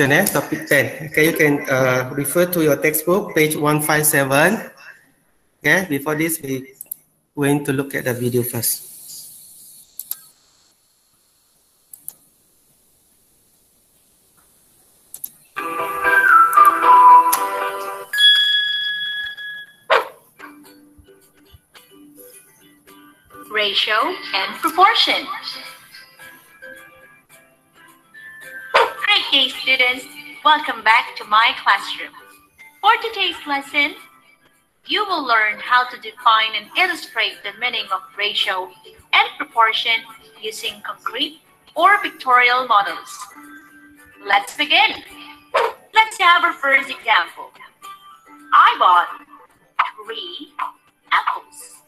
Topic 10. Okay, you can refer to your textbook, page 157. Okay, before this, we're going to look at the video first. Ratio and proportion. Great day, students. Welcome back to my classroom. For today's lesson, you will learn how to define and illustrate the meaning of ratio and proportion using concrete or pictorial models. Let's begin. Let's have our first example. I bought 3 apples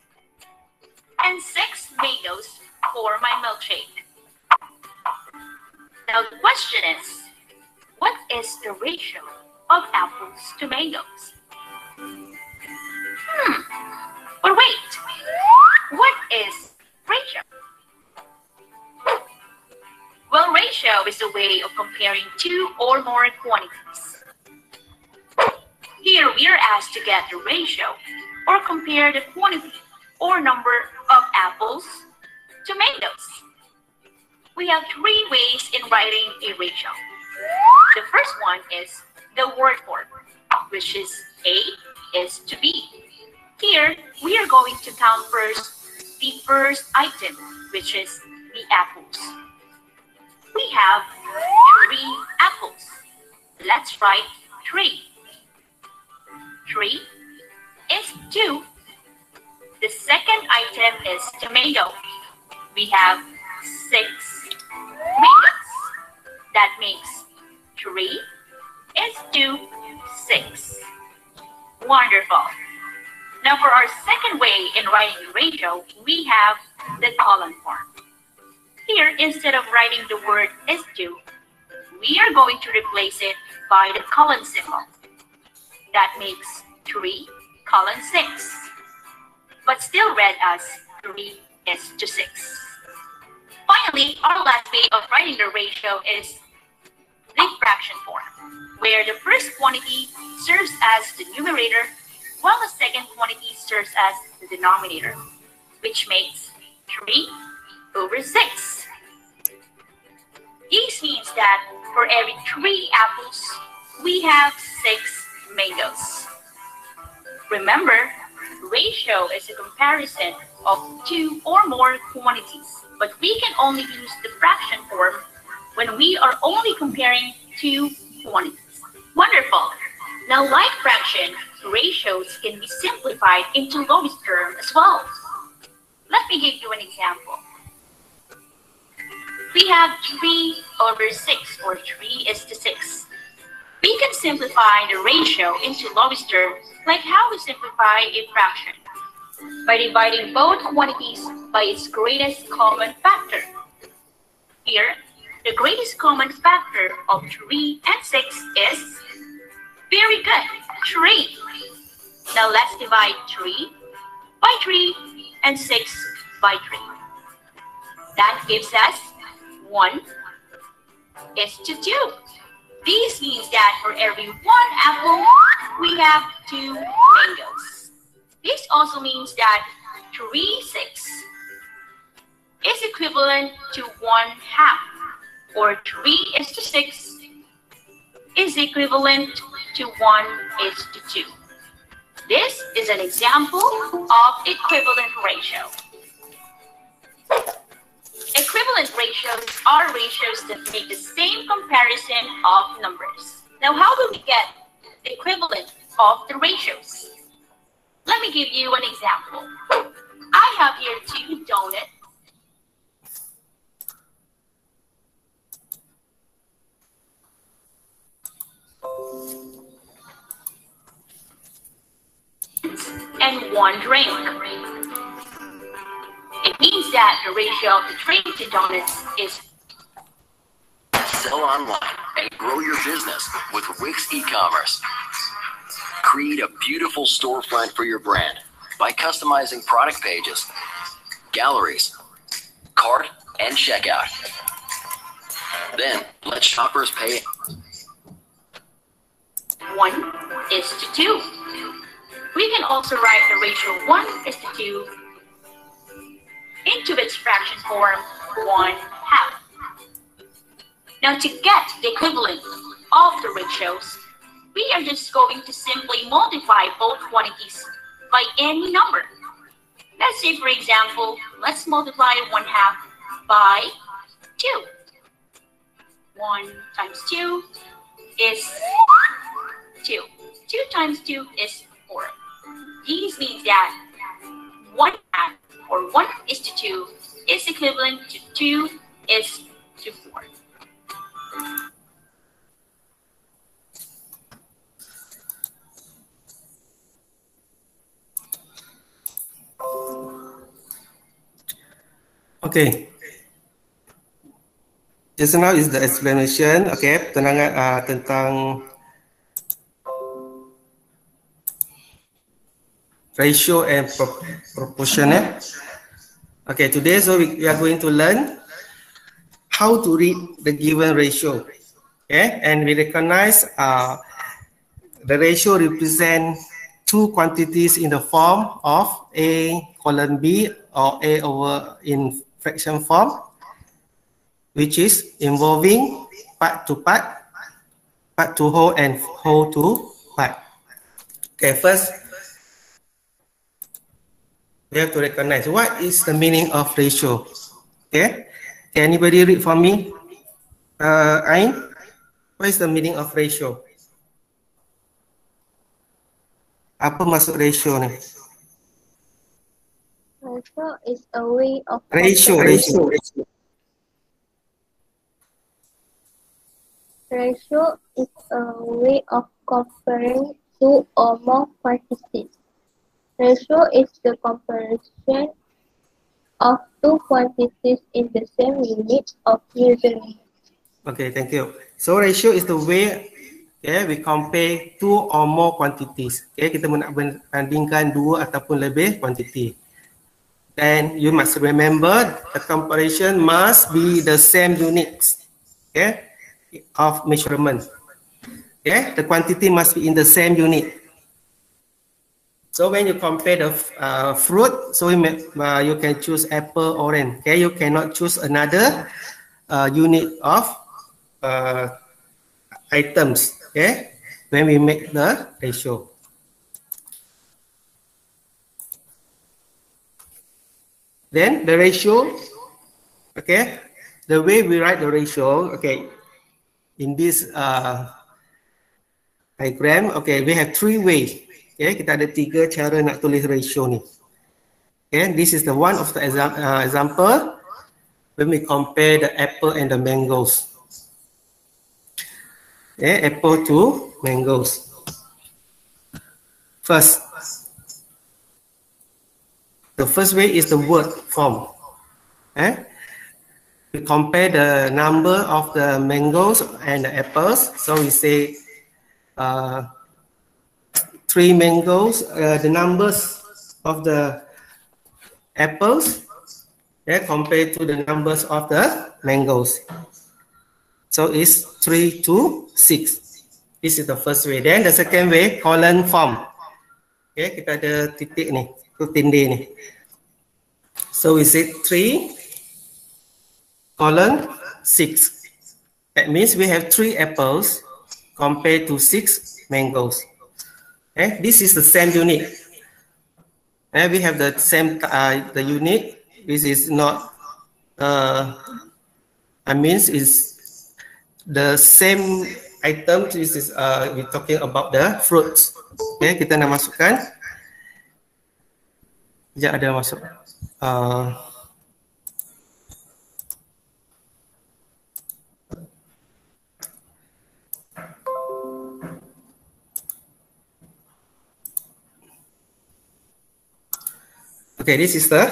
and 6 mangoes for my milkshake. Now the question is, what is the ratio of apples to mangoes? But wait, what is ratio? Well, ratio is a way of comparing 2 or more quantities. Here we are asked to get the ratio or compare the quantity or number of apples to mangoes. We have 3 ways in writing a ratio. The first one is the word form, which is A is to B. Here, we are going to count first the first item, which is the apples. We have 3 apples. Let's write 3. 3 is 2. The second item is tomato. We have 6 tomatoes. That makes 3 is 2, 6. Wonderful. Now for our second way in writing the ratio, we have the column form. Here, instead of writing the word is 2, we are going to replace it by the colon symbol. That makes 3 colon 6. But still read as 3 is to 6. Finally, our last way of writing the ratio is the fraction form, where the first quantity serves as the numerator, while the second quantity serves as the denominator, which makes 3 over 6. This means that for every 3 apples, we have 6 mangoes. Remember, ratio is a comparison of 2 or more quantities, but we can only use the fraction form when we are only comparing 2 quantities. Wonderful! Now, like fraction, ratios can be simplified into lowest term as well. Let me give you an example. We have 3 over 6, or 3 is to 6. We can simplify the ratio into lowest term like how we simplify a fraction, by dividing both quantities by its greatest common factor. Here, the greatest common factor of 3 and 6 is, very good, 3. Now let's divide 3 by 3 and 6 by 3. That gives us 1 is to 2. This means that for every 1 apple, we have 2 mangoes. This also means that 3 6 is equivalent to 1/2, or 3 is to 6 is equivalent to 1 is to 2. This is an example of equivalent ratio. Equivalent ratios are ratios that make the same comparison of numbers. Now, how do we get the equivalent of the ratios? Let me give you an example. I have here 2 donuts. And 1 drink. It means that the ratio of the drink to donuts is. Sell online and grow your business with Wix e-commerce. Create a beautiful storefront for your brand by customizing product pages, galleries, cart, and checkout. Then let shoppers pay 2. We can also write the ratio 1:2 into its fraction form 1/2. Now to get the equivalent of the ratios, we are just going to simply multiply both quantities by any number. Let's say, for example, let's multiply 1/2 by 2. 1 times 2 is 2. 2 times 2 is 4. This means that 1/2 or 1:2 is equivalent to 2:4. Okay. Just now is the explanation. Okay, tentang ratio and proportion. Okay, today so we are going to learn how to read the given ratio. Okay, and we recognize the ratio represent two quantities in the form of A colon B or A over in fraction form, which is involving part to part, part to whole, and whole to part. Okay, first we have to recognize what is the meaning of ratio. Okay, can anybody read for me? Ain, what is the meaning of ratio? Apa maksud ratio ni? Ratio is a way of Ratio. Ratio is a way of comparing two or more quantities. Ratio is the comparison of two quantities in the same unit of measurement. Okay, thank you. So ratio is the way we compare two or more quantities. Kita nak bandingkan dua ataupun lebih quantity. And you must remember the comparison must be the same units of measurement. The quantity must be in the same unit. So when you compare the fruit, so you can choose apple, orange. You cannot choose another unit of items. When we make the ratio. Then the ratio, the way we write the ratio, in this diagram, we have three ways. Kita ada tiga cara nak tulis ratio ni. This is the one of the example when we compare the apple and the mangoes. Apple to mangoes. First, the first way is the word form. We compare the number of the mangoes and the apples. So we say 3 mangoes, the numbers of the apples compared to the numbers of the mangoes. So it's 3 to 6. This is the first way. Then the second way, column form. Kita ada titik ni, tindih ni. So we say 3 colon 6. That means we have 3 apples compared to 6 mangoes. This is the same unit. We have the same the unit. This is not. Is the same item. This is we're talking about the fruits. Kita nak masukkan. Sekejap ada masuk. This is the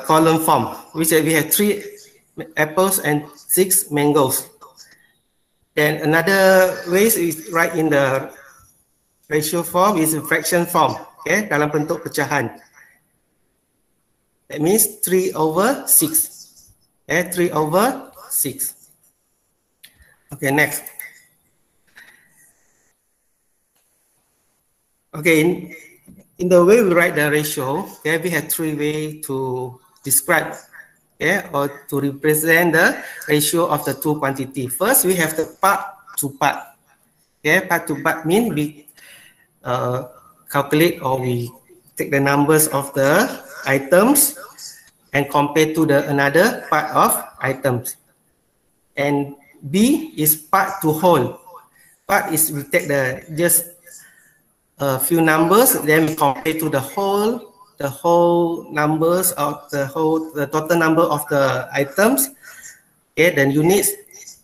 column form. We said we have 3 apples and 6 mangoes. Then another way is write in the ratio form is a fraction form. Dalam bentuk pecahan. That means 3 over 6. 3 over 6. Next. Okay, in the way we write the ratio, okay, we have three ways to describe, okay, or to represent the ratio of the two quantity. First, we have the part to part. Okay, part to part means we calculate or we take the numbers of the items and compare to the another part of items. And B is part to whole. Part is we take the just a few numbers, then we compare to the whole numbers of the total number of the items, okay, then units,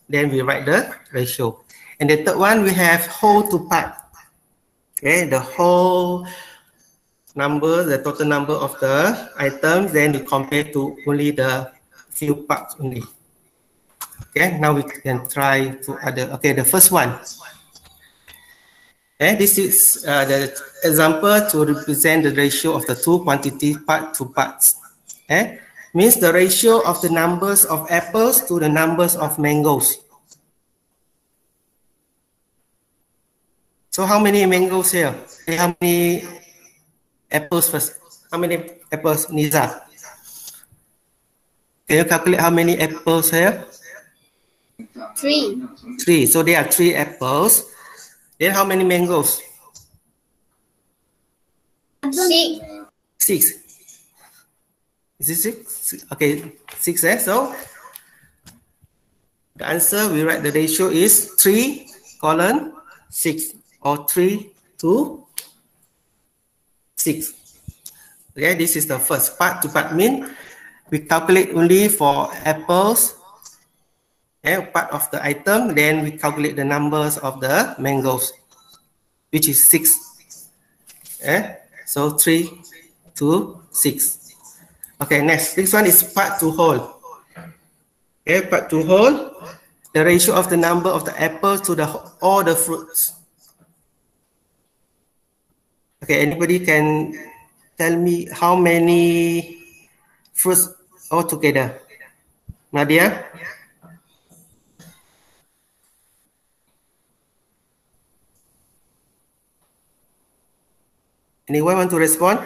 then we write the ratio. And the third one, we have whole to part. Okay, the whole number, the total number of the items, then we compare to only the few parts only. Okay, now we can try to other. Okay, the first one. Okay, this is the example to represent the ratio of the two quantity part to parts. Okay, means the ratio of the numbers of apples to the numbers of mangoes. So how many mangoes here? Okay, how many apples first? How many apples, Niza? Can you calculate how many apples here? 3. 3. So there are 3 apples. Then how many mangoes? 6. 6. Is it 6? Okay, 6. So the answer we write the ratio is 3:6 or 3:6. Okay, this is the first part to part mean we calculate only for apples. Part of the item, then we calculate the numbers of the mangoes, which is 6. So 3 to 6. Okay, next. This one is part to whole. Okay, part to whole, the ratio of the number of the apples to all the fruits. Okay, anybody can tell me how many fruits altogether? Nadia? Anyone want to respond?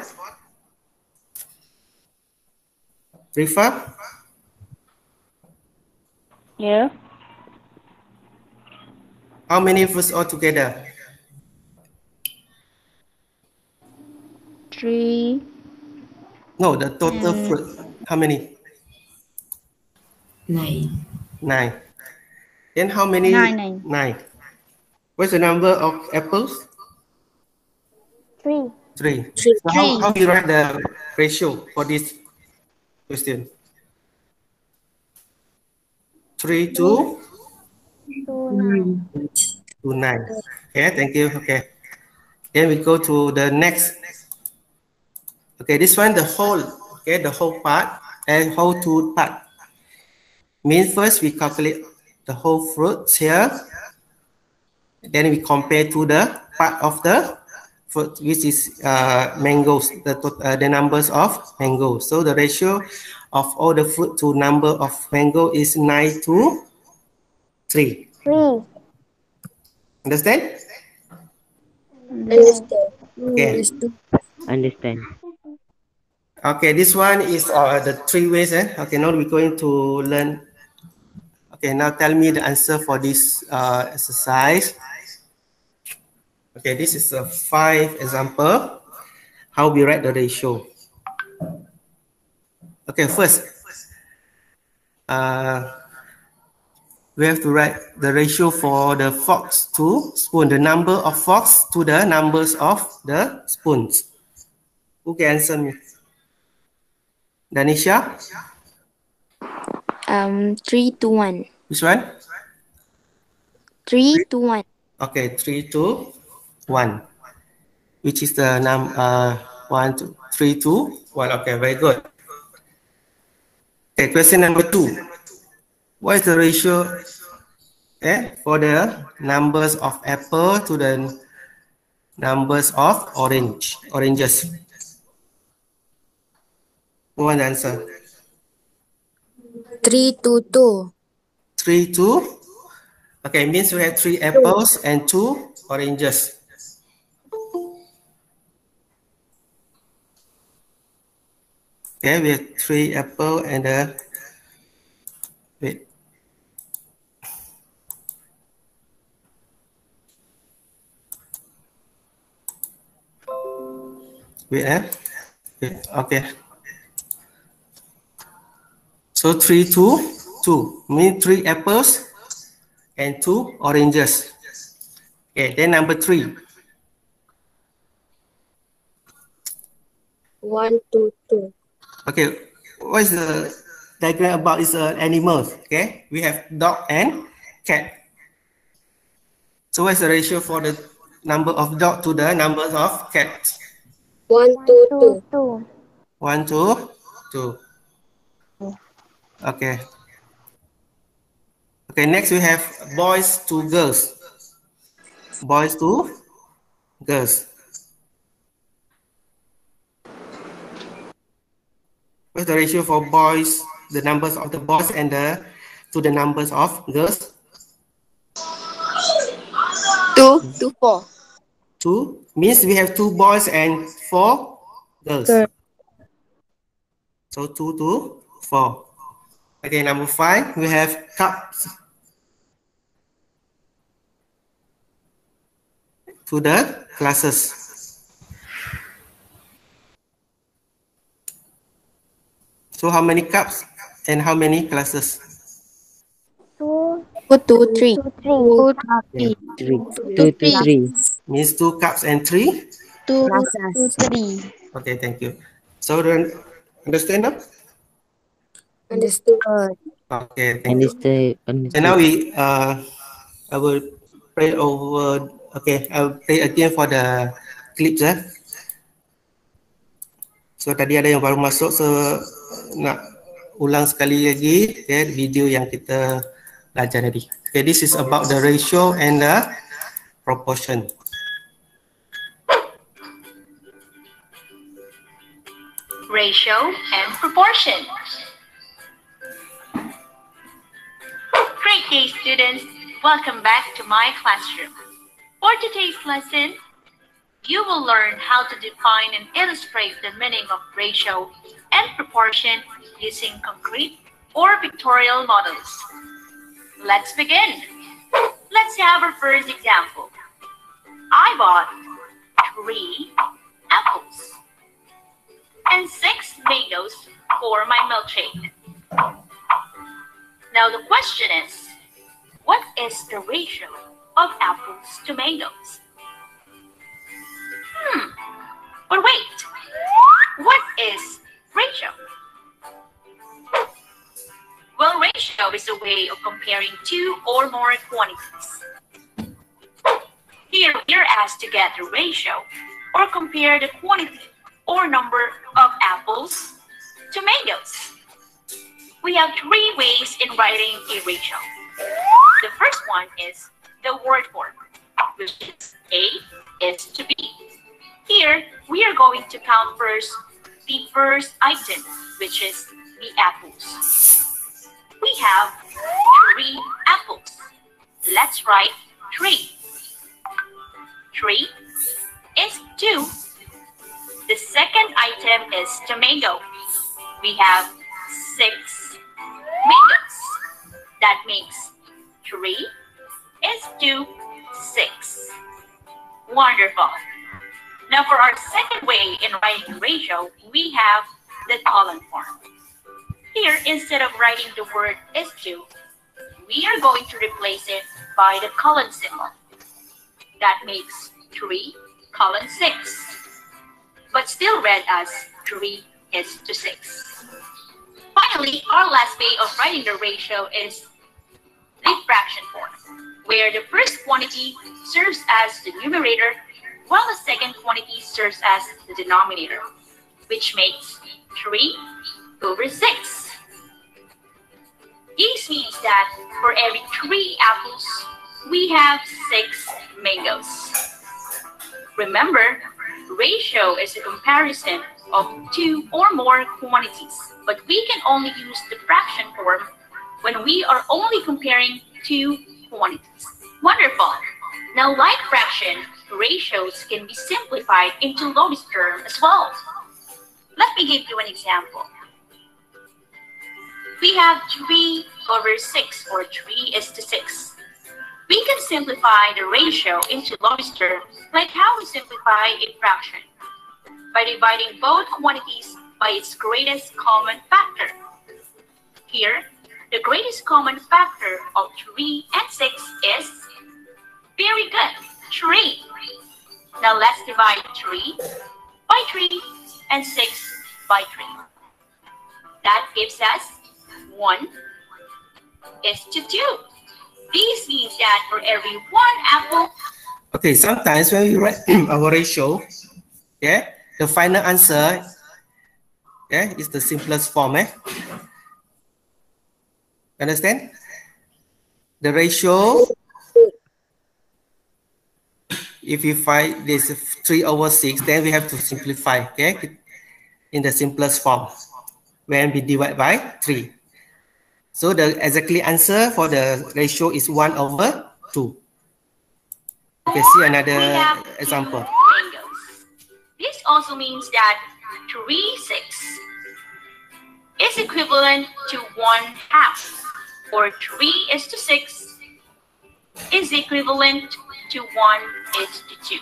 Rifa? Yeah. How many fruits altogether? 3. No, the total fruit. How many? 9. 9. Then how many? 9. 9. What's the number of apples? 3. 3. So how do you write the ratio for this question? 3 to 9. 9. Okay, thank you. Okay. Then we go to the next. Okay, this one, the whole. Okay, the whole part and whole to part. Means first we calculate the whole fruits here. Then we compare to the part of the fruit, which is mangoes, the numbers of mangoes. So the ratio of all the fruit to number of mango is 9 to 3. 3. Understand? Understand. Okay. Understand. Okay, this one is the 3 ways. Okay, now we're going to learn. Okay, now tell me the answer for this exercise. Okay, this is a 5 example. How we write the ratio. Okay, first, we have to write the ratio for the forks to spoon, the number of forks to the numbers of the spoons. Who can answer me? Danisha? 3 to 1. Which one? 3 to 1. Okay, 3 to 1. Which is the 1, 2, 3 to 1. Okay, very good. Okay, question number 2. What is the ratio for the numbers of apple to the numbers of oranges? Who want to answer? 3 to 2. 3 to? Okay, means we have 3 apples and 2 oranges. Okay, we have 3 apple and wait. Wait. Okay. So 3, 2, 2 means 3 apples and 2 oranges. Okay, then number 3. 1, 2, 2. Okay, what is the diagram about? Is animals. Okay, we have dog and cat. So what is the ratio for the number of dog to the numbers of cats? 1, 2, 2. 1, 2, 2. Okay. Okay, next we have boys to girls. Boys to girls. What's the ratio for boys, the numbers of the boys and to the numbers of girls? 2 to 4. 2 means we have 2 boys and 4 girls. So 2 to 4. Okay, number 5, we have cups to the classes. So how many cups and how many classes? 2 to 3. 2 to 3. Means 2 cups and 3 2 to 3. Okay, thank you. So then, understand now? Understood. Okay, thank you. So now I will play over. Okay, I'll play again for the clips. So tadi ada yang baru masuk, nak ulang sekali lagi video yang kita belajar tadi. Okay, this is about the ratio and the proportion. Ratio and proportion. Great day, students. Welcome back to my classroom. For today's lesson, you will learn how to define and illustrate the meaning of ratio and proportion using concrete or pictorial models. Let's begin. Let's have our first example. I bought 3 apples and 6 mangoes for my milkshake. Now the question is, what is the ratio of apples to mangoes? But wait, what is ratio? Well, ratio is a way of comparing 2 or more quantities. Here we are asked to get the ratio or compare the quantity or number of apples to mangoes. We have 3 ways in writing a ratio. The first one is the word form, which is A is to B. Here, we are going to count first the first item, which is the apples. We have 3 apples. Let's write 3. 3 is 2. The second item is tomato. We have 6 mangoes. That makes 3 is 2, 6. Wonderful. Now for our second way in writing ratio, we have the column form. Here, instead of writing the word is to, we are going to replace it by the colon symbol. That makes 3 colon 6. But still read as 3 is to 6. Finally, our last way of writing the ratio is the fraction form, where the first quantity serves as the numerator, while the second quantity serves as the denominator, which makes 3 over 6. This means that for every 3 apples, we have 6 mangoes. Remember, ratio is a comparison of 2 or more quantities, but we can only use the fraction form when we are only comparing 2 quantities. Wonderful! Now, like fraction, ratios can be simplified into lowest term as well. Let me give you an example. We have 3/6, or 3:6. We can simplify the ratio into lowest term like how we simplify a fraction, by dividing both quantities by its greatest common factor. Here, the greatest common factor of 3 and 6 is, very good, 3. Now let's divide 3 by 3 and 6 by 3. That gives us 1:2. This means that for every 1 apple... Okay, sometimes when we write our ratio, the final answer is the simplest form. Understand? The ratio, if we find this 3/6, then we have to simplify, in the simplest form when we divide by 3. So the exactly answer for the ratio is 1/2. Okay, see another example. This also means that 3/6 is equivalent to 1/2, or 3:6 is equivalent to 1:2.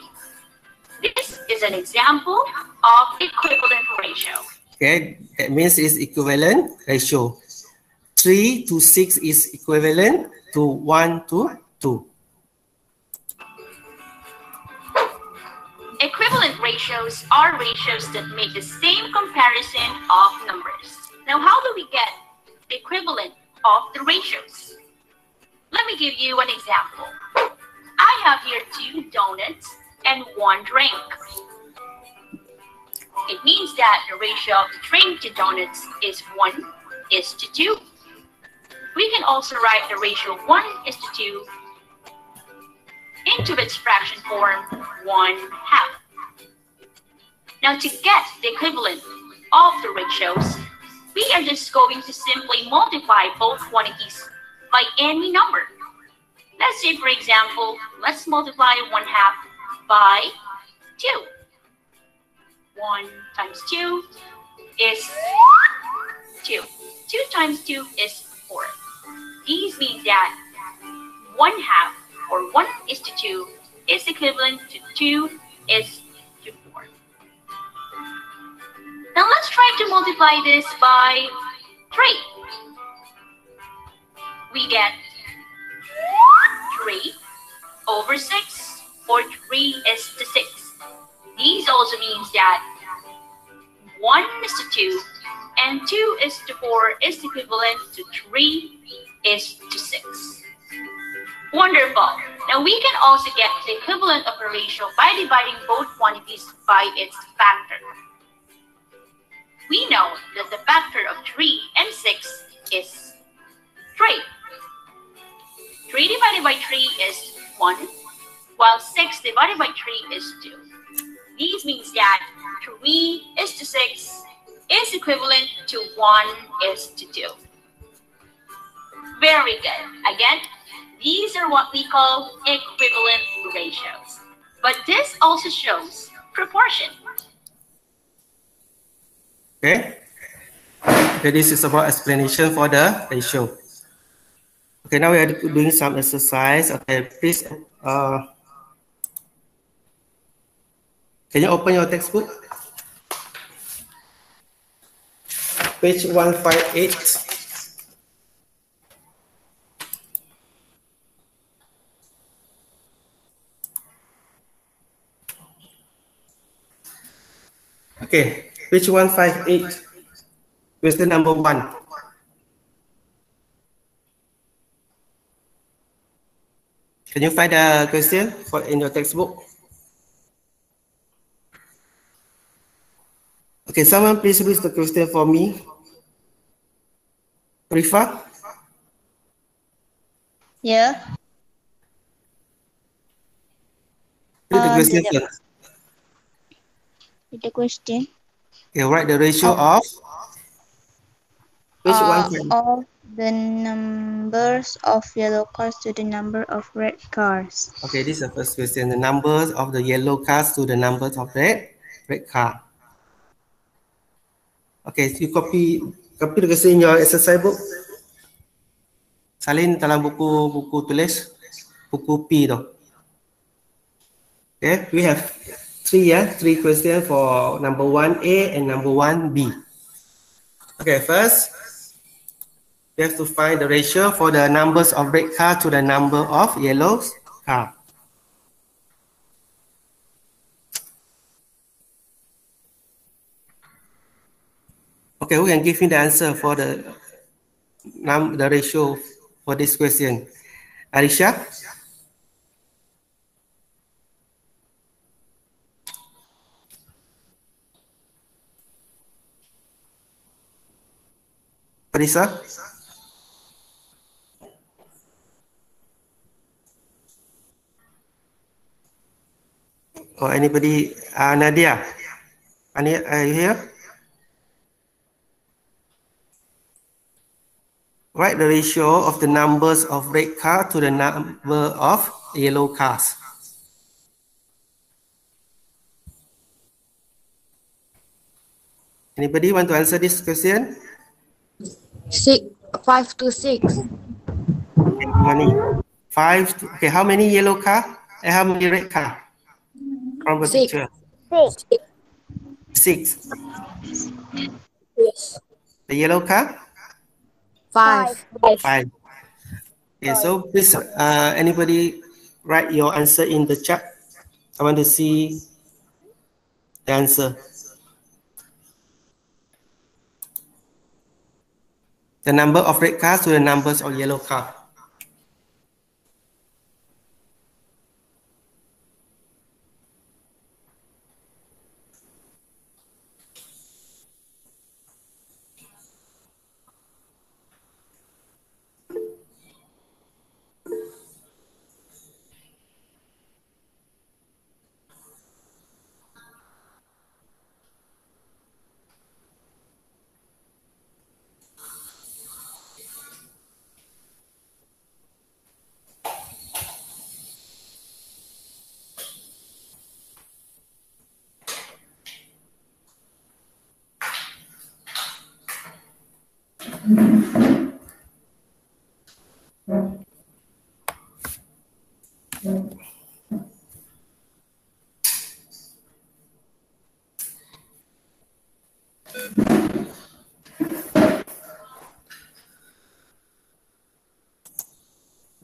This is an example of equivalent ratio. Okay, that means it's equivalent ratio. 3:6 is equivalent to 1:2. Equivalent ratios are ratios that make the same comparison of numbers. Now, how do we get the equivalent of the ratios? Let me give you an example. I have here 2 donuts and 1 drink. It means that the ratio of the drink to donuts is 1:2. We can also write the ratio 1:2 into its fraction form, 1/2. Now, to get the equivalent of the ratios, we are just going to simply multiply both quantities by any number. Let's say, for example, let's multiply 1/2 by 2. 1 times 2 is 2. 2 times 2 is 4. This means that 1/2, or 1:2, is equivalent to 2:4. Now let's try to multiply this by 3. We get 3/6, or 3:6. This also means that 1:2 and 2:4 is equivalent to 3:6. Wonderful. Now we can also get the equivalent of a ratio by dividing both quantities by its factor. We know that the factor of 3 and 6 is 3. 3 divided by 3 is 1, while 6 divided by 3 is 2. This means that 3:6 is equivalent to 1:2. Very good. Again, these are what we call equivalent ratios. But this also shows proportion. Okay, this is about explanation for the ratio. Okay, now we are doing some exercise. Okay, please, can you open your textbook? Page 158. Okay, page 158, question number 1. Can you find the question in your textbook? Okay, someone please read the question for me. Rifa? Yeah. Read the question first. The question. Okay, write the ratio of which one? Of the numbers of yellow cars to the number of red cars. Okay, this is the first question. The numbers of the yellow cars to the numbers of red car. Okay, you copy the question in your exercise book. Salin dalam buku tulis, buku P tu. Okay, we have three questions for number 1A and number 1B. Okay, first, we have to find the ratio for the numbers of red car to the number of yellow car. Okay, who can give me the answer for the ratio for this question? Arisha? Parisa? Or anybody? Nadia? Are you here? Write the ratio of the numbers of red car to the number of yellow cars. Anybody want to answer this question? 5 to 6. How many? 5. Okay, how many yellow car and how many red car? From the picture. 6. Yes. The yellow car? 5. Okay, so please, anybody write your answer in the chat. I want to see the answer. The number of red cars to the numbers of yellow car.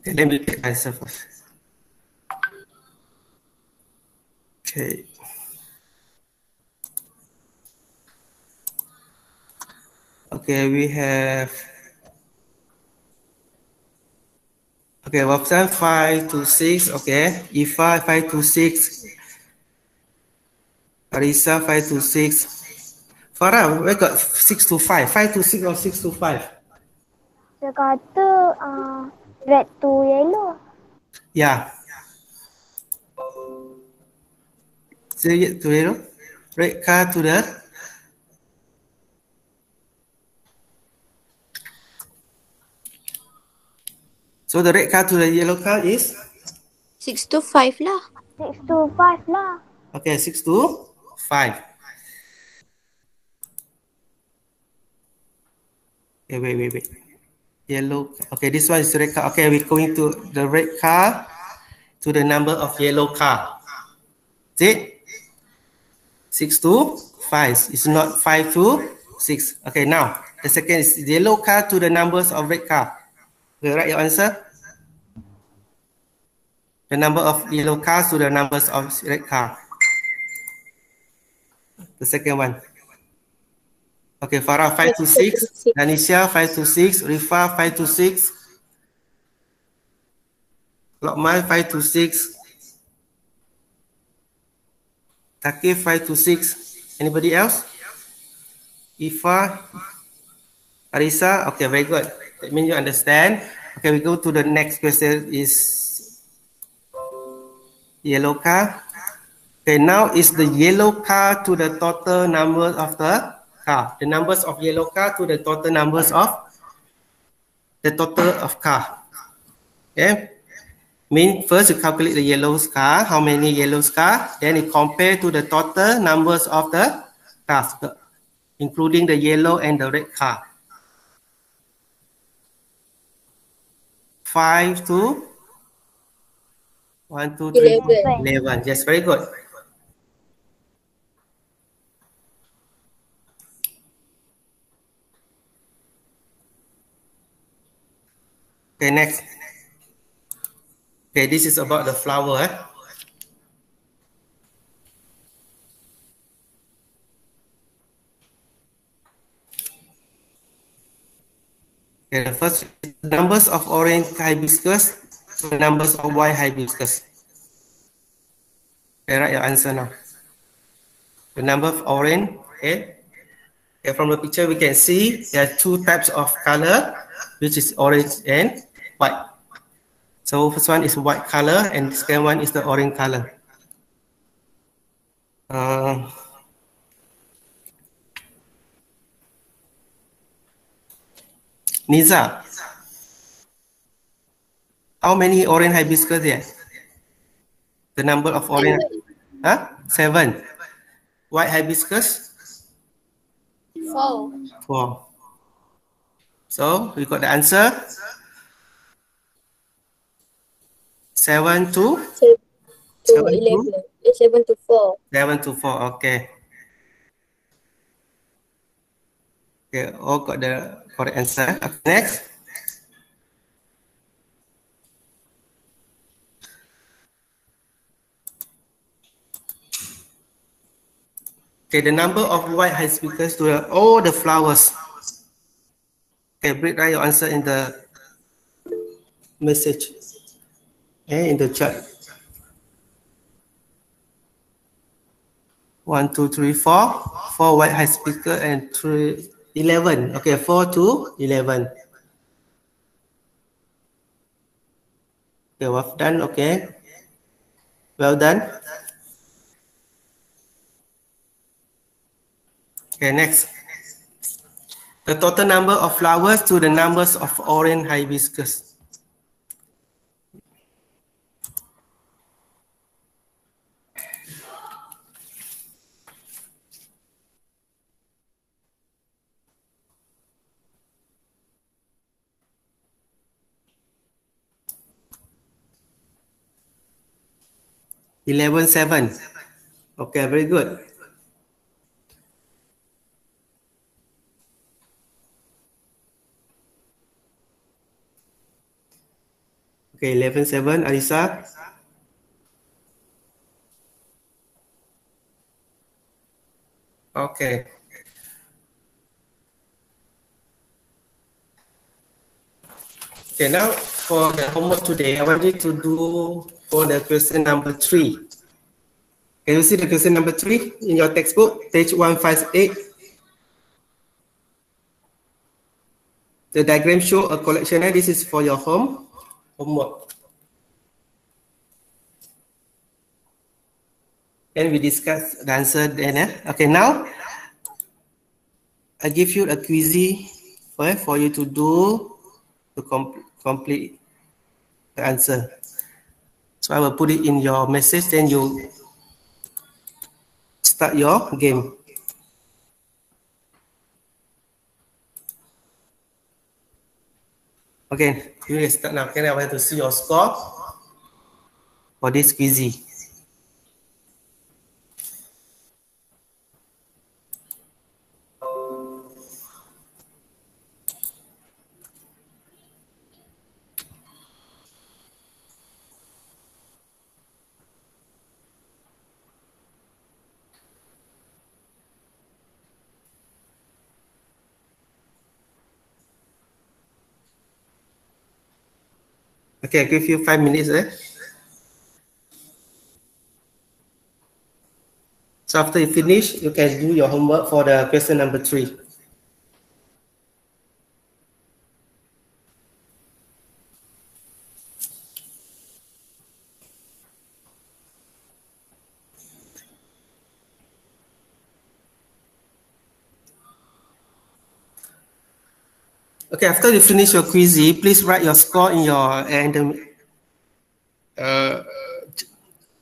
Okay, let me take answer first. Okay. Okay, we have. Okay, option 5 to 6. Okay, Ifa 5 to 6. Arisa 5 to 6. Farah, we got 6 to 5. 5 to 6 or 6 to 5? Dia kata red to yellow. Yeah. Say it to yellow. Red car to the. So the red car to the yellow car is? 6 to 5 lah. 6 to 5 lah. Okay, 6 to 5. Okay, wait. Yellow. Okay, this one is red car. Okay, we're going to the red car to the number of yellow car. Is it? 6 to 5. It's not 5 to 6. Okay, now the second is yellow car to the numbers of red car. Okay, write your answer. The number of yellow cars to the numbers of red car. The second one. Okay, Farah 5 to 6. Danisha 5 to 6. Rifa 5 to 6. Lokman 5 to 6. Takif 5 to 6. Anybody else? Ifa, Arisa. Okay, very good. That means you understand. Okay, we go to the next question is yellow car. Okay, now is the yellow car to the total number of the car. The numbers of yellow car to the total numbers of the total of car. Okay. Mean first you calculate the yellow car, how many yellow car, then you compare to the total numbers of the cars. including the yellow and the red car. 5 to 1, 2, 3, 11. Yes, very good. Okay, next. Okay, this is about the flower. Okay, the first numbers of orange hibiscus to numbers of white hibiscus. Okay, write your answer now. The number of orange. Okay. Okay, from the picture we can see there are two types of color, which is orange and white. So first one is white color and the second one is the orange color. Niza, how many orange hibiscus there? The number of orange, 7. White hibiscus? 4. 4. So we got the answer. 7 to 11. 7 to 4. 7 to 4. Okay. Okay, all got the correct answer. Okay, next. Okay, the number of white hibiscus to all the flowers. Okay, write your answer in the message. Okay, in the chat. 1, 2, 3, 4. 4 white hibiscus and 11. Okay, 4 to 11. Okay, well done. Okay. Well done. Okay, next. The total number of flowers to the numbers of orange hibiscus. Eleven, 7. Okay, very good. Okay, 11, 7. Alisa. Okay. Okay, now for the homework today, I want you to do for the question number 3. Can you see the question number 3 in your textbook, page 158? The diagram show a collection. This is for your homework. And we discuss the answer then. Okay, now I give you a quiz for you to do to complete the answer. So I will put it in your message, then you start your game. Okay, you start now. Okay, I want to see your score for this quiz. Okay, I give you 5 minutes. So after you finish, you can do your homework for the question number 3. Okay, after you finish your quiz, please write your score in your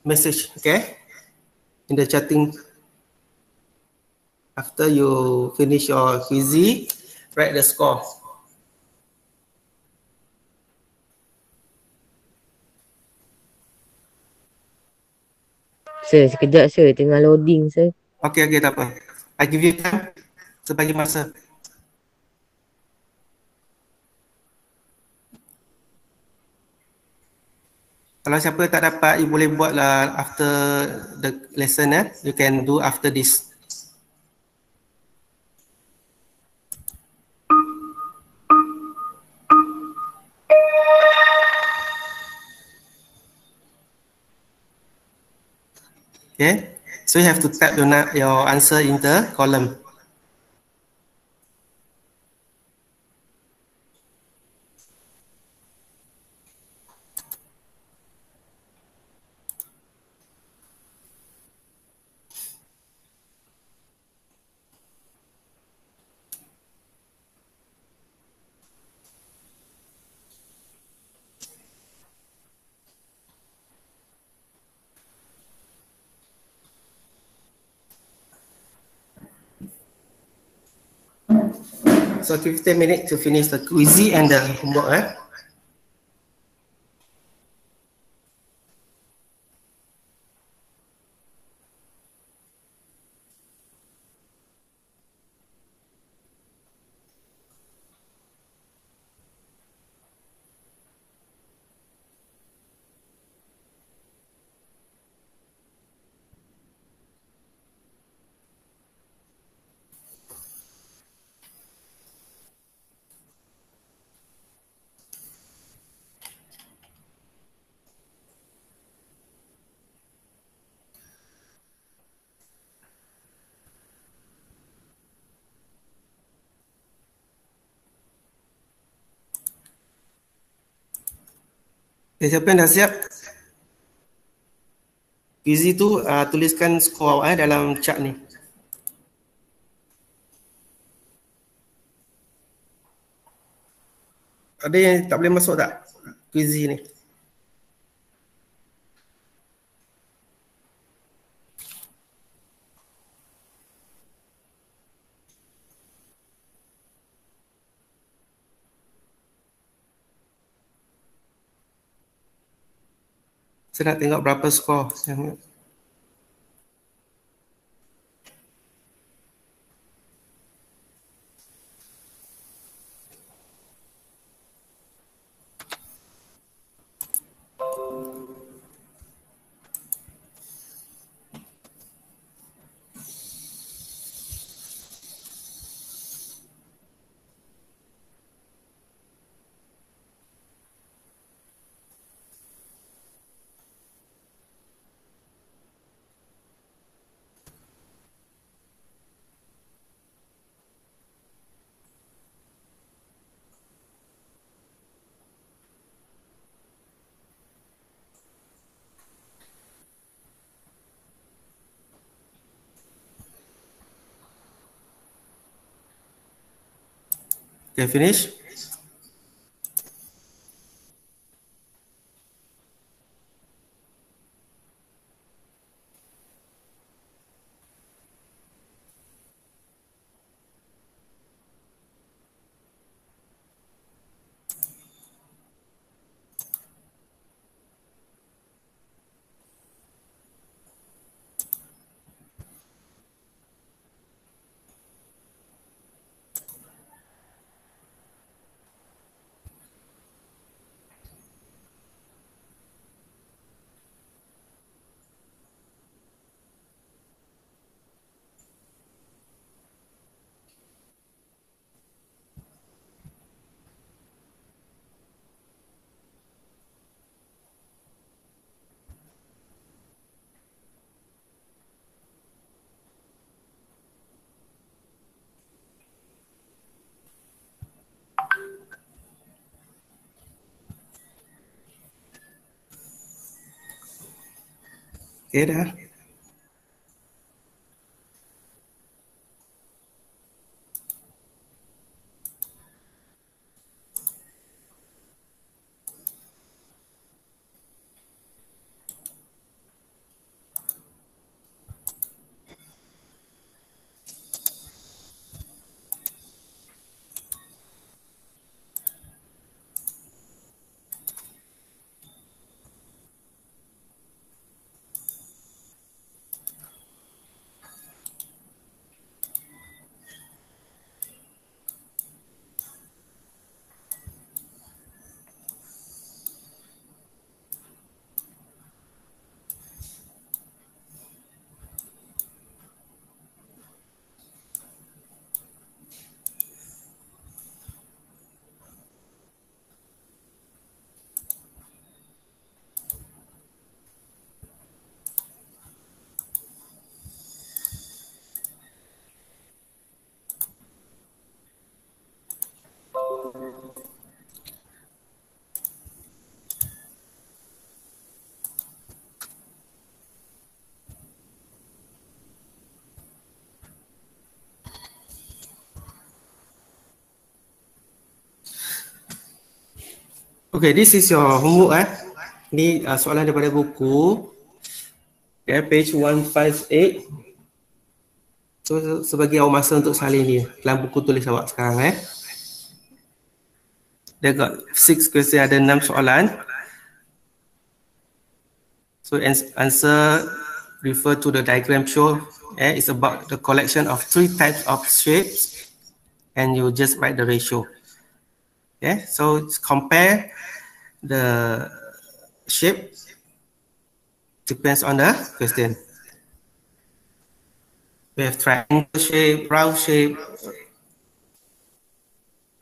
message, okay? In the chatting After you finish your quizy, write the score. Sir, sekejap sir, tengah loading sir. Okay, tak apa. I give you time sebagi masa. Kalau siapa tak dapat, you boleh buatlah after the lesson. You can do after this. Okay, so you have to type your answer in the column. So 15 minutes to finish the quiz and the homework. Okay, siapa yang dah siap? Quiz tu tuliskan skor dalam chart ni. Ada yang tak boleh masuk tak? Quiz ni. Saya nak tengok berapa skor. Okay, finish. Okay dah. Okay, this is your homework. Ni soalan daripada buku. Okay, page 158. So, sebagai awal masa untuk salin ni. Dalam buku tulis awak sekarang. Dia got 6 question, ada 6 soalan. So, answer refer to the diagram show. It's about the collection of 3 types of shapes. And you just write the ratio. Okay, so compare the shape depends on the question. We have triangle shape, round shape.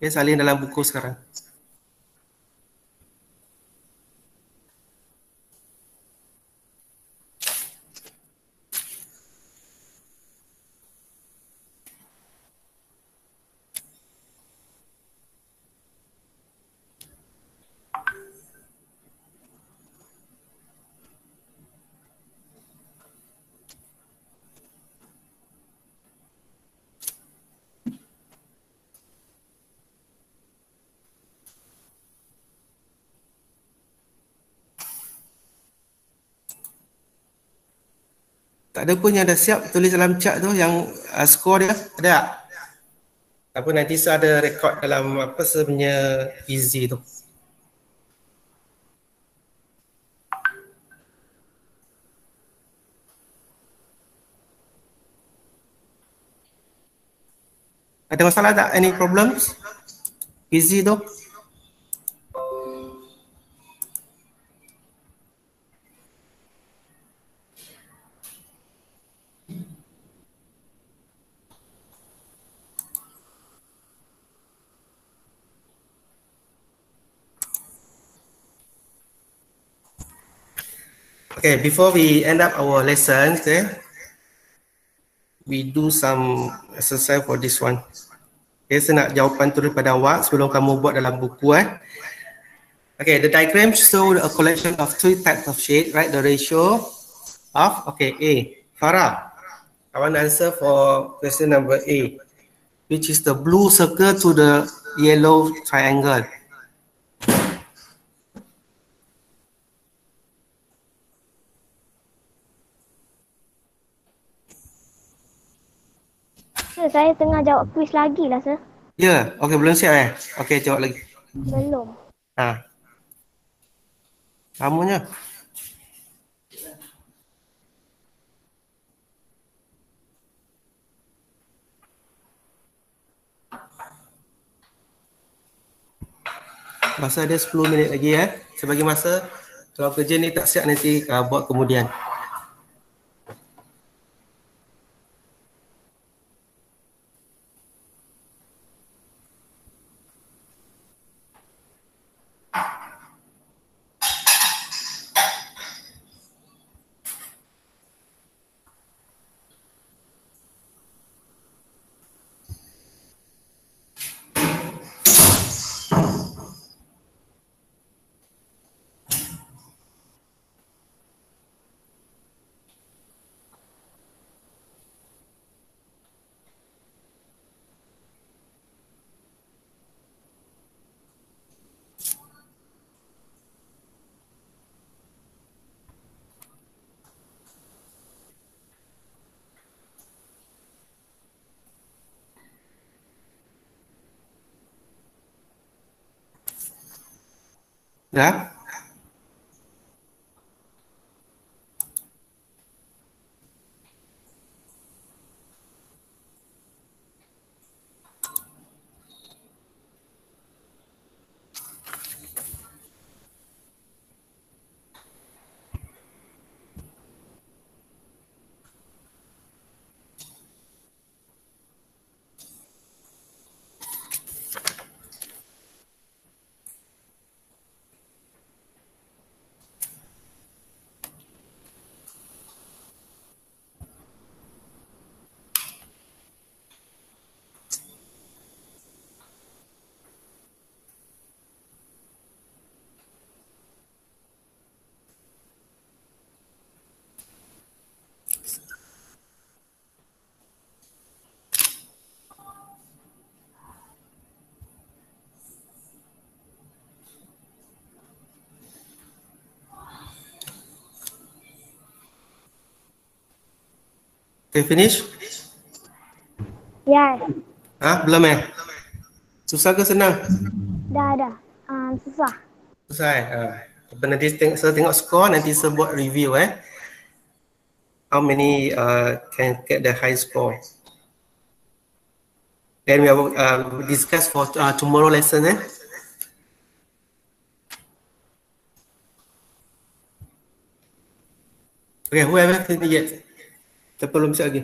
Okay, salin dalam buku sekarang. Tak ada pun yang dah siap tulis dalam chart tu yang skor dia, ada tak? Apa nanti saya ada rekod dalam apa sebenarnya easy tu. Ada masalah tak? Any problems? Easy tu? Okay, before we end up our lesson, we do some exercise for this one. Okay, saya nak jawapan tu daripada awak sebelum kamu buat dalam buku. Okay, the diagram show a collection of 3 types of shade, right? The ratio of, okay, A. Farah, I want to answer for question number A, which is the blue circle to the yellow triangle. Sir, saya tengah jawab quiz lagi lah, sir. Ya, okay, belum siap Okay, jawab lagi. Belum. Kamunya. Masa ada 10 minit lagi Sebagai masa, kalau kerja ni tak siap nanti buat kemudian. Dah? Okay, finish? Yes. Belum Susah ke senang? Dah. Susah. Susah nanti saya tengok skor, nanti saya buat review how many can get the high score. Then we will discuss for tomorrow lesson Okay, whoever finished yet? Kita belum siap lagi.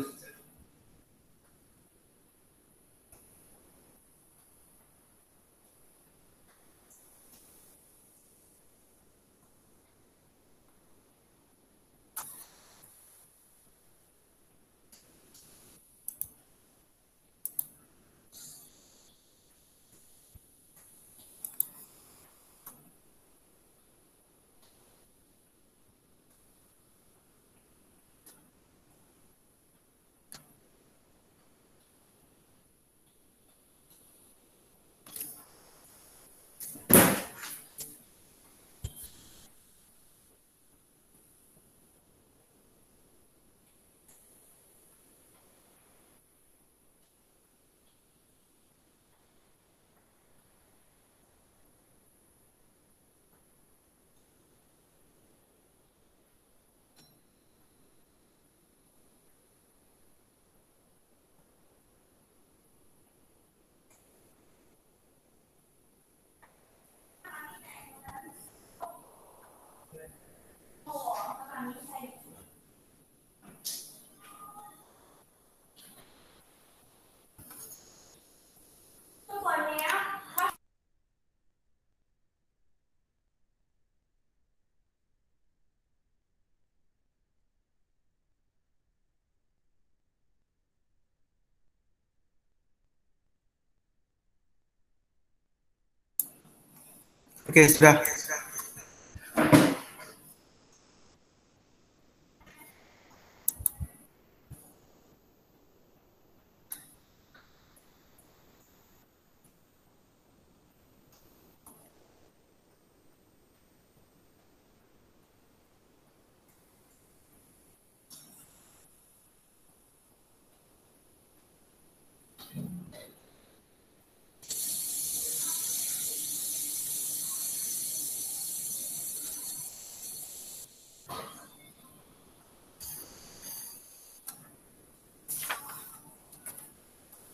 Okay, sudah.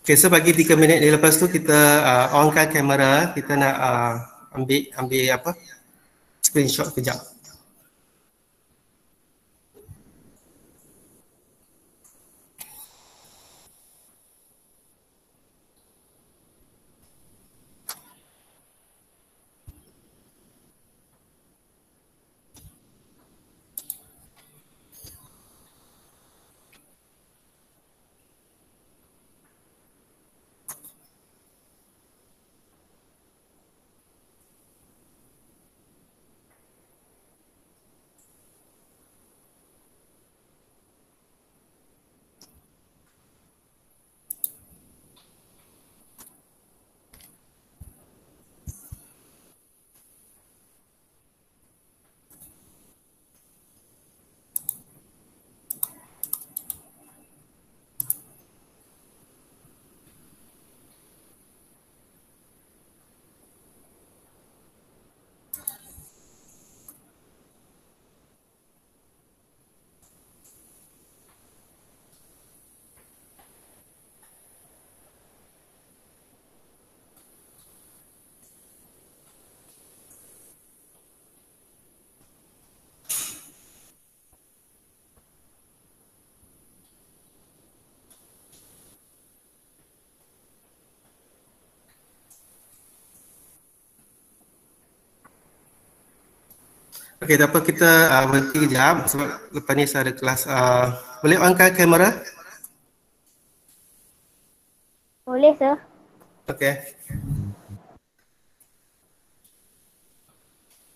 Okay, so bagi 3 minit lepas tu kita onkan kamera, kita nak ambil apa? Screenshot kejap. Okay, tak apa, kita berhenti kejap sebab lepas ni saya ada kelas. Boleh onkan kamera? Boleh, sir. Okay.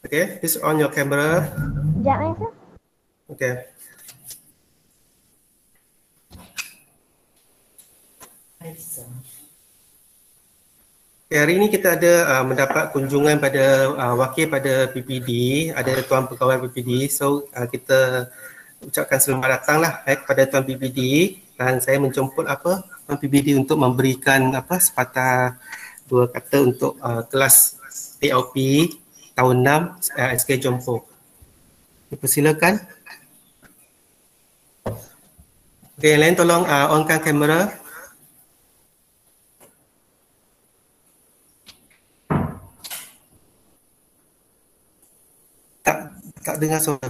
Okay, please on your camera. Sekejap, sir. Okay. Okay, hari ini kita ada mendapat kunjungan pada wakil pada PPD, ada Tuan Pegawai PPD. So kita ucapkan selamat datanglah kepada Tuan PPD. dan saya menjemput PBD untuk memberikan sepatah dua kata untuk kelas TOP tahun 6 SK Jompo. Persilakan. Okey, yang lain tolong onkan kamera. Tak dengar suara.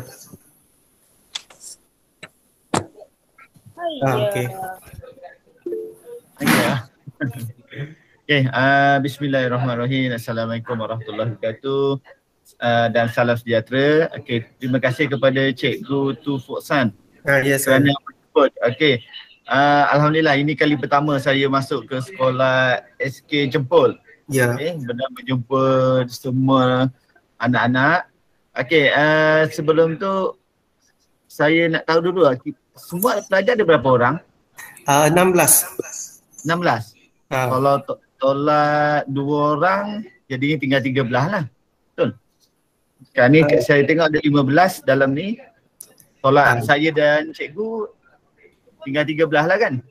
Okey. Okay, bismillahirrahmanirrahim. Assalamualaikum warahmatullahi wabarakatuh. Dan salam sejahtera. Okay, terima kasih kepada Cikgu Tu Fok San kerana menjemput. Okay, alhamdulillah ini kali pertama saya masuk ke sekolah SK Jempol. Ya. Okay, benar berjumpa semua anak-anak. Okay, sebelum tu saya nak tahu dulu semua pelajar ada berapa orang? 16. 16. Kalau tolak 2 orang jadinya tinggal 13 lah. Betul? Sekarang ni saya tengok ada 15 dalam ni. Tolak saya dan cikgu tinggal 13 lah kan?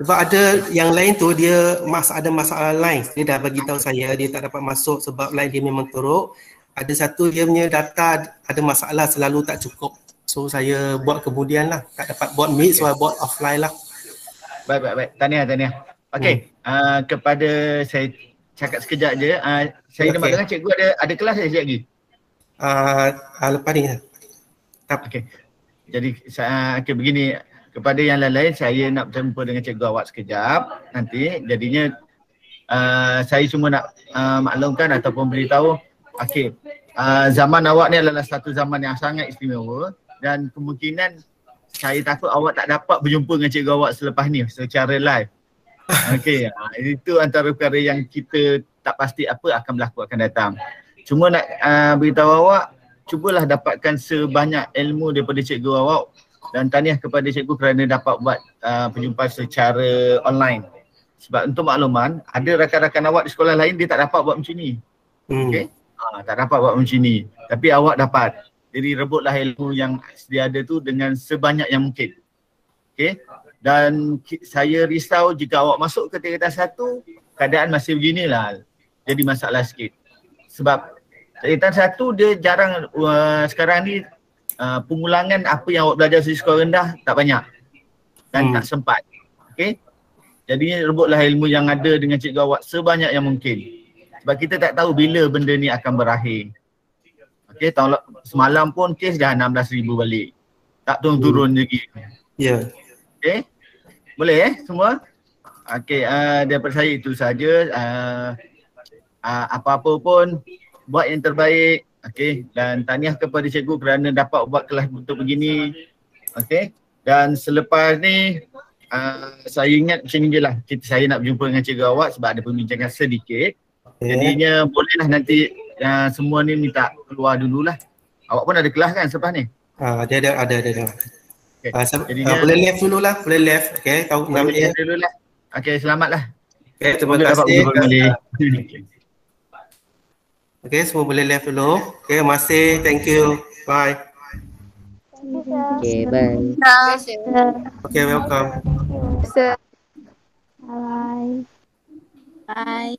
Sebab ada yang lain tu dia ada masalah lain. Dia dah bagi tahu saya dia tak dapat masuk sebab lain dia memang teruk. Ada satu dia punya data ada masalah selalu tak cukup. So saya buat kemudian lah. Tak dapat buat meet so buat offline lah. Baik. Tahniah. Okey, kepada saya cakap sekejap je. Saya nak dengan cikgu ada kelas sekejap lagi. Lepas ni. Okey. Jadi begini, kepada yang lain-lain saya nak berjumpa dengan cikgu awak sekejap nanti. Jadinya saya cuma nak maklumkan ataupun beritahu, okey, zaman awak ni adalah satu zaman yang sangat istimewa dan kemungkinan saya takut awak tak dapat berjumpa dengan cikgu awak selepas ni secara live. Okey, itu antara perkara yang kita tak pasti apa akan berlaku akan datang. Cuma nak beritahu awak, cubalah dapatkan sebanyak ilmu daripada cikgu awak dan tahniah kepada cikgu kerana dapat buat perjumpaan secara online. Sebab untuk makluman, ada rakan-rakan awak di sekolah lain dia tak dapat buat macam ni. Okey, tak dapat buat macam ni. Tapi awak dapat. Jadi rebutlah ilmu yang sedia ada tu dengan sebanyak yang mungkin. Okey. Dan saya risau jika awak masuk ke tingkatan 1, keadaan masih beginilah. Jadi masalah sikit. Sebab tingkatan 1 dia jarang sekarang ni pengulangan apa yang awak belajar di sekolah rendah tak banyak. Dan tak sempat. Okey. Jadi rebutlah ilmu yang ada dengan cikgu awak sebanyak yang mungkin. Sebab kita tak tahu bila benda ni akan berakhir. Okey, semalam pun kes dah 16,000 balik. Tak turun lagi. Ya. Okey. Boleh semua? Okey, daripada saya itu saja. Apa-apa pun buat yang terbaik. Okey, dan tahniah kepada cikgu kerana dapat buat kelas untuk begini. Okey. Dan selepas ni saya ingat macam ni je lah. Saya nak berjumpa dengan cikgu awak sebab ada perbincangan sedikit. Jadinya bolehlah nanti semua ni minta keluar dululah. Awak pun ada kelas kan selepas ni? Ada. Okay. Boleh left dulu lah, boleh left. Okay, tahu nama dia. Dulu lah. Okay, selamatlah. Okay, terima kasih. Okay, semua boleh left dulu. Okay, masih. Thank you. Bye. Okay, bye. Okay, welcome. Bye.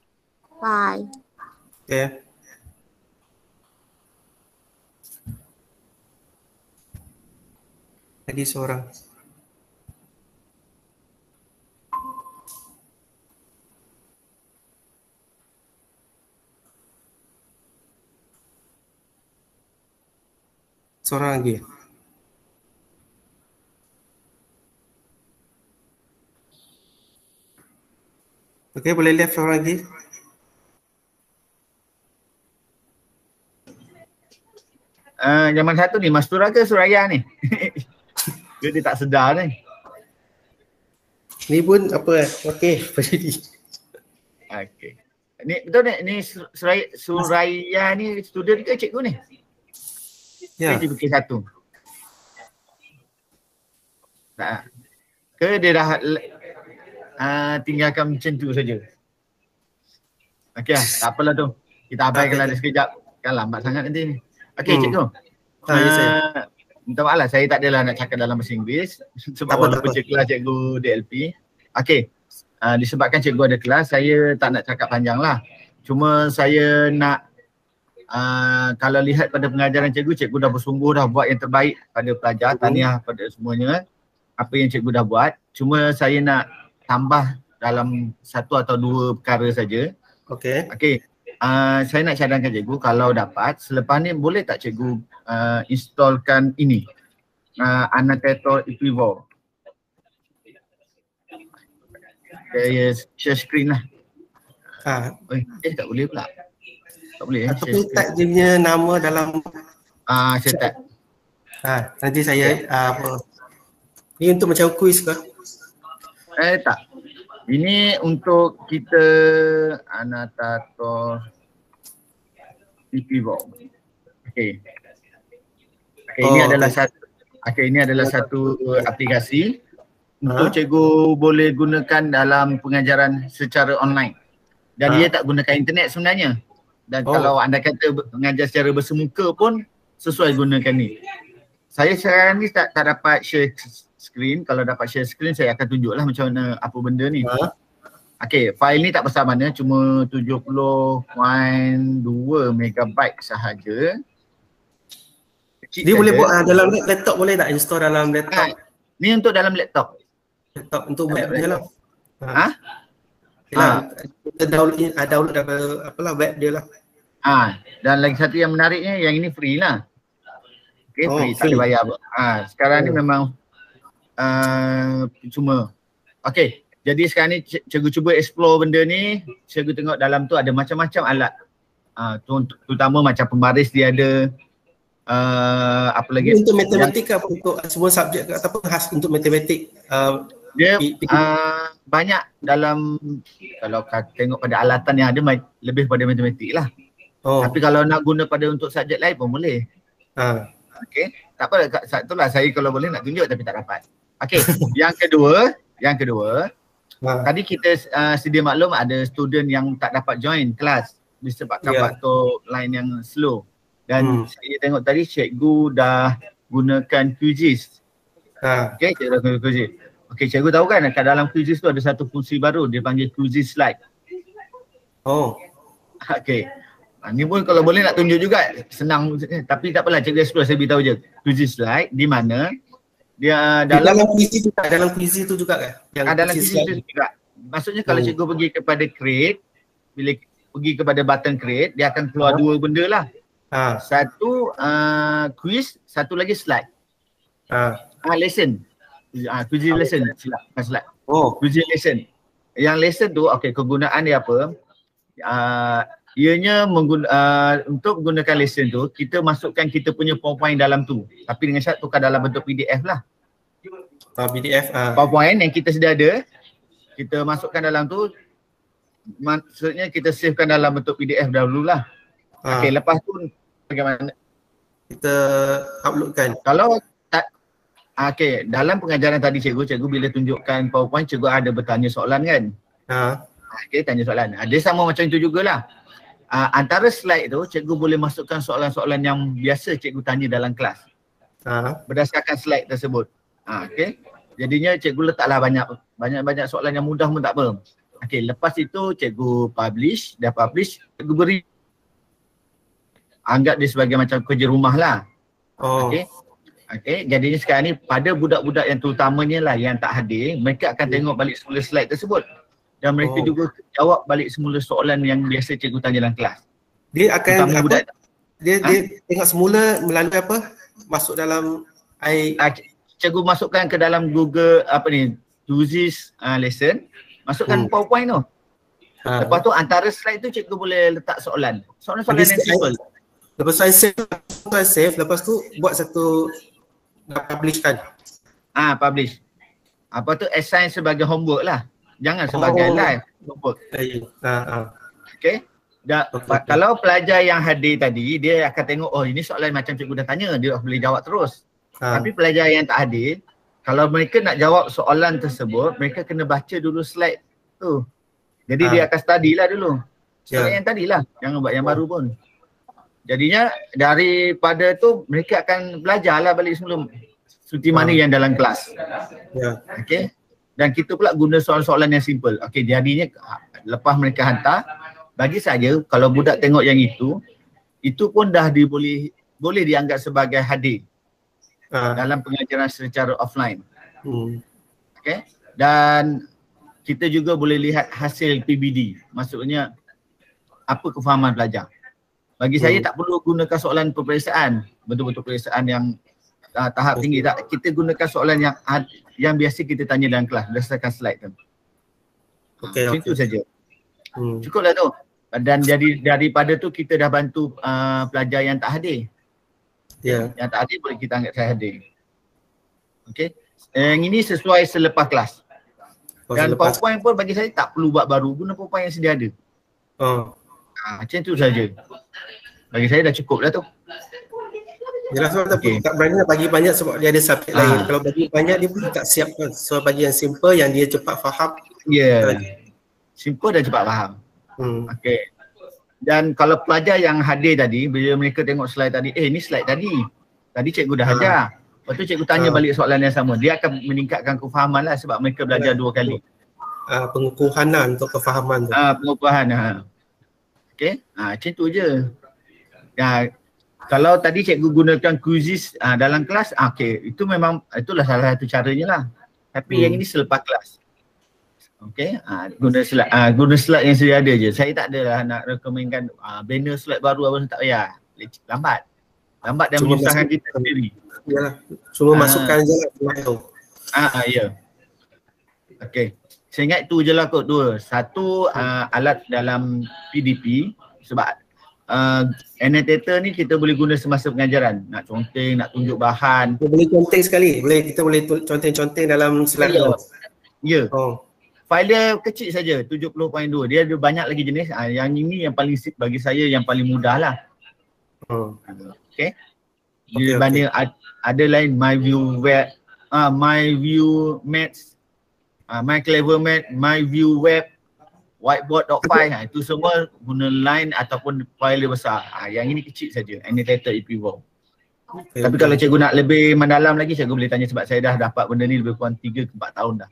Bye. Okay. Lagi seorang. Seorang lagi. Okay, boleh left seorang lagi. Zaman satu ni Mastura ke Suraya ni? Dia tak sedar ni. Ni pun apa okey berdiri. Okey. Ni betul ni Suraya ni student ke cikgu ni? Ya. Dia di satu. Tak. Ke dia dah tinggalkan macam tu saja. Okey lah, tak apalah tu. Kita abaikanlah dia sekejap. Kan lambat sangat nanti ni. Okey cikgu. Ya, saya. minta maaf lah, saya tak adalah nak cakap dalam bahasa Inggeris sebab Tak apa, walaupun tak apa. cikgu lah cikgu DLP. Okey, disebabkan cikgu ada kelas, saya tak nak cakap panjang lah. Cuma saya nak kalau lihat pada pengajaran cikgu, cikgu dah bersungguh dah buat yang terbaik pada pelajar, tahniah pada semuanya apa yang cikgu dah buat. Cuma saya nak tambah dalam satu atau dua perkara saja. Okey. Okey, saya nak cadangkan cikgu kalau dapat selepas ni boleh tak cikgu installkan ini Annotator Equivo. Saya share screen lah. Tak boleh pula. Tak boleh. Ataupun tak dia punya nama dalam Saya tak. nanti saya apa. Ni untuk macam kuis ke? Tak. Ini untuk kita Annotator Equivo. Okey. Ini adalah satu aplikasi untuk cikgu boleh gunakan dalam pengajaran secara online. Dan dia tak gunakan internet sebenarnya. Dan kalau anda kata mengajar secara bersemuka pun sesuai gunakan ni. Saya sekarang ni tak dapat share screen. Kalau dapat share screen saya akan tunjuklah macam mana apa benda ni. Okey, file ni tak besar mana, cuma 70.2 megabyte sahaja. Kecil Dia saja. boleh buat dalam laptop, boleh tak install dalam laptop? Ni untuk dalam laptop. Laptop untuk web je lah. Kita download daripada apalah web dia lah. Dan lagi satu yang menariknya, yang ini free lah. Okay, free, tak ada bayar. Sekarang ni memang cuma. Okay, jadi sekarang ni cikgu cuba explore benda ni. Cikgu tengok dalam tu ada macam-macam alat. Terutama macam pembaris dia ada. Apa lagi? Untuk matematik ke apa, untuk semua subjek ke ataupun khas untuk matematik? Dia banyak dalam, kalau tengok pada alatan yang ada lebih pada matematik lah. Tapi kalau nak guna pada untuk subjek lain pun boleh. Okey, tak apa, itulah saya kalau boleh nak tunjuk tapi tak dapat. Okey, yang kedua, tadi kita sedia maklum ada student yang tak dapat join kelas disebabkan faktor lain yang slow. Dan saya tengok tadi cikgu dah gunakan QGIS. Okey, cikgu dah gunakan QGIS. Okey, cikgu tahu kan kat dalam QGIS tu ada satu fungsi baru, dia panggil QGIS slide. Okey. Ni pun kalau boleh nak tunjuk juga, senang tapi tak apalah, cikgu explore, saya beritahu je. QGIS slide di mana dia dalam quiz tu juga kan? Dalam quiz tu juga. Maksudnya kalau cikgu pergi kepada create, bila pergi kepada button create, dia akan keluar dua benda lah. Satu quiz, satu lagi slide. Lesson. Quiz lesson. Bukan slide. Quiz lesson. Yang lesson tu, okey, kegunaan dia apa? Ianya untuk menggunakan lesson tu, kita masukkan kita punya PowerPoint dalam tu. Tapi dengan syarat tukar dalam bentuk PDF lah. PDF. PowerPoint yang kita sedia ada, kita masukkan dalam tu, maksudnya kita savekan dalam bentuk PDF dahululah. Okey, lepas tu bagaimana? Kita uploadkan. Kalau tak, okey, dalam pengajaran tadi cikgu bila tunjukkan PowerPoint, cikgu ada bertanya soalan kan? Okey, tanya soalan. Dia sama macam itu jugalah. Antara slide tu, cikgu boleh masukkan soalan-soalan yang biasa cikgu tanya dalam kelas. Berdasarkan slide tersebut. Okey. Jadinya cikgu letaklah banyak soalan yang mudah pun tak apa. Okey, lepas itu cikgu publish, cikgu beri, anggap dia sebagai macam kerja rumah lah. Okey. Okey, jadinya sekarang ni pada budak-budak yang terutamanya lah yang tak hadir, mereka akan tengok balik semula slide tersebut. Dan mereka juga jawab balik semula soalan yang biasa cikgu tanya dalam kelas. Dia akan apa? Dia tengok semula melalui apa? Masuk dalam cikgu masukkan ke dalam Google QGIS lesson, masukkan PowerPoint tu. Lepas tu antara slide tu cikgu boleh letak soalan. Soalan-soalan yang simple. Lepas tu saya save, lepas tu buat satu publish kan. Publish. Apa tu assign sebagai homework lah. Jangan sebagai live homework. Okey. Kalau pelajar yang hadir tadi, dia akan tengok, oh ini soalan macam cikgu dah tanya, dia boleh jawab terus. Tapi pelajar yang tak hadir, kalau mereka nak jawab soalan tersebut, mereka kena baca dulu slide tu. Jadi dia akan study lah dulu. Soalan yang tadi lah, jangan buat yang baru pun. Jadinya daripada tu mereka akan belajarlah balik sebelum seperti mana yang dalam kelas. Ya. Okey. Dan kita pula guna soalan-soalan yang simple. Okey, jadinya lepas mereka hantar, bagi saya kalau budak tengok yang itu pun dah boleh dianggap sebagai hadir dalam pengajaran secara offline. Okey. Dan kita juga boleh lihat hasil PBD. Maksudnya apa kefahaman pelajar. Bagi saya tak perlu gunakan soalan peperiksaan, betul-betul peperiksaan yang tahap tinggi tak. Kita gunakan soalan yang biasa kita tanya dalam kelas berdasarkan slide tu. Macam tu saja. Cukuplah tu. Dan jadi daripada tu kita dah bantu pelajar yang tak hadir. Ya. Yang tak hadir boleh kita anggap saya hadir. Okey. Yang ini sesuai selepas kelas. Dan PowerPoint pun bagi saya tak perlu buat baru, guna PowerPoint yang sedia ada. Macam tu saja. Bagi saya dah cukup dah tu. Jelas sebab tak berani nak bagi banyak sebab dia ada subjek lain. Kalau bagi banyak dia pun tak siap kan. So bagi yang simple yang dia cepat faham. Ya. Simple dan cepat faham. Okey. Dan kalau pelajar yang hadir tadi, bila mereka tengok slide tadi, ni slide tadi. Tadi cikgu dah ajar. Lepas tu cikgu tanya balik soalan yang sama. Dia akan meningkatkan kefahaman lah sebab mereka belajar dua kali. Pengukuhan lah untuk kefahaman tu. Pengukuhan. Okey. Macam tu je. Kalau tadi cikgu gunakan quizzes dalam kelas, okey, itulah salah satu caranya lah. Tapi yang ini selepas kelas. Okey, guna slide yang sedia ada je. Saya tak adalah nak rekomenkan banner slide baru apa tak payah. Lambat dan menyusahkan kita sendiri. Yalah, cuma masukkan je lah slide tu. Ya. Okey. Saya ingat tu je lah kot dua. Satu alat dalam PDP sebab annotator ni kita boleh guna semasa pengajaran. Nak conteng, nak tunjuk bahan. Boleh conteng sekali. Kita boleh conteng-conteng dalam slide tu. Ya. File dia kecil saja, 70.2. Dia ada banyak lagi jenis. Yang ini yang paling bagi saya yang paling mudah lah. Okey. Dibanding ada lain MyView Web, MyView Maths, MyCleverMath, MyView Web, Whiteboard.5, itu semua guna line ataupun file dia besar. Yang ini kecil saja, annotator ePivow. Tapi kalau cikgu nak lebih mendalam lagi, cikgu boleh tanya sebab saya dah dapat benda ni lebih kurang 3 ke 4 tahun dah.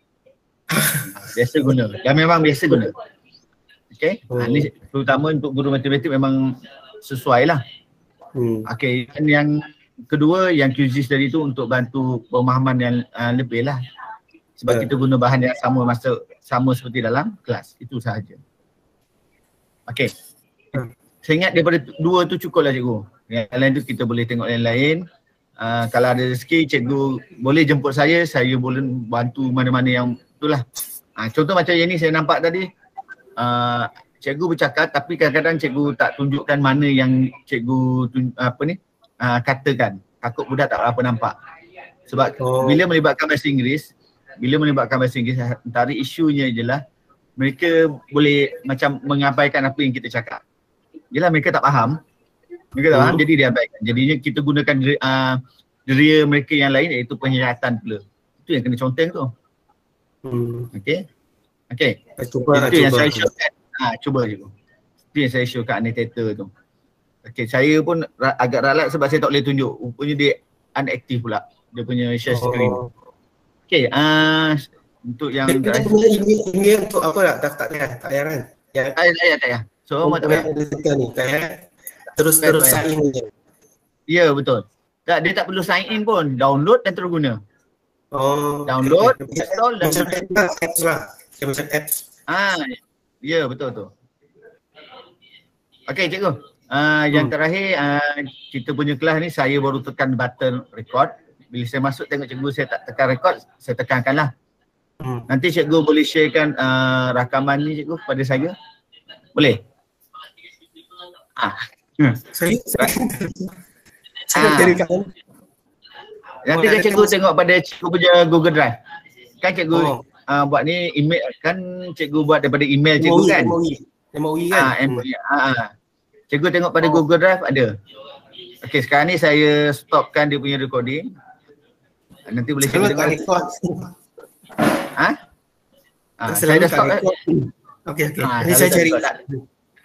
Biasa guna, dan memang biasa guna. Okey, ni terutama untuk guru matematik memang sesuai lah. Okey, dan yang kedua yang quizzes tadi tu untuk bantu pemahaman yang lebih lah. Sebab kita guna bahan yang sama seperti dalam kelas. Itu sahaja. Okey. Saya ingat daripada dua tu cukup lah cikgu. Yang lain tu kita boleh tengok yang lain. Kalau ada rezeki cikgu boleh jemput saya boleh bantu mana-mana yang itulah. Contoh macam yang ni saya nampak tadi. Cikgu bercakap tapi kadang-kadang cikgu tak tunjukkan mana yang cikgu katakan. Takut budak tak apa nampak. Sebab bila melibatkan bahasa Inggeris, antara isunya je lah mereka boleh macam mengabaikan apa yang kita cakap. Yelah mereka tak faham. Jadi dia abaikan. Jadinya kita gunakan deria mereka yang lain iaitu penghayatan pula. Itu yang kena conteng tu. Okey. Itu yang saya showkan. Cuba je. Itu yang saya showkan annotator tu. Okey, saya pun agak ralat sebab saya tak boleh tunjuk. Rupanya dia unactive pula. Dia punya share screen. Okey, untuk yang kita punya email untuk apa tak payah kan? Tak payah. So tak payah. Terus sign in je. Ya, betul. Tak, dia tak perlu sign in pun. Download dan terus guna. Download, install dan apps lah. Macam apps. Ya, betul tu. Okey, cikgu. Yang terakhir kita punya kelas ni saya baru tekan button record. Bila saya masuk tengok cikgu saya tak tekan record, saya tekankanlah. Nanti cikgu boleh sharekan rakaman ni cikgu kepada saya. Boleh? Saya nanti kan cikgu tengok pada cikgu punya Google Drive. Kan cikgu buat ni email, kan cikgu buat daripada email cikgu kan? MOE kan? Cikgu tengok pada Google Drive ada. Okey, sekarang ni saya stopkan dia punya recording. Nanti boleh cikgu tengok. Saya dah stop. Okey. Ini saya cari.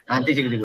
Nanti cikgu tengok.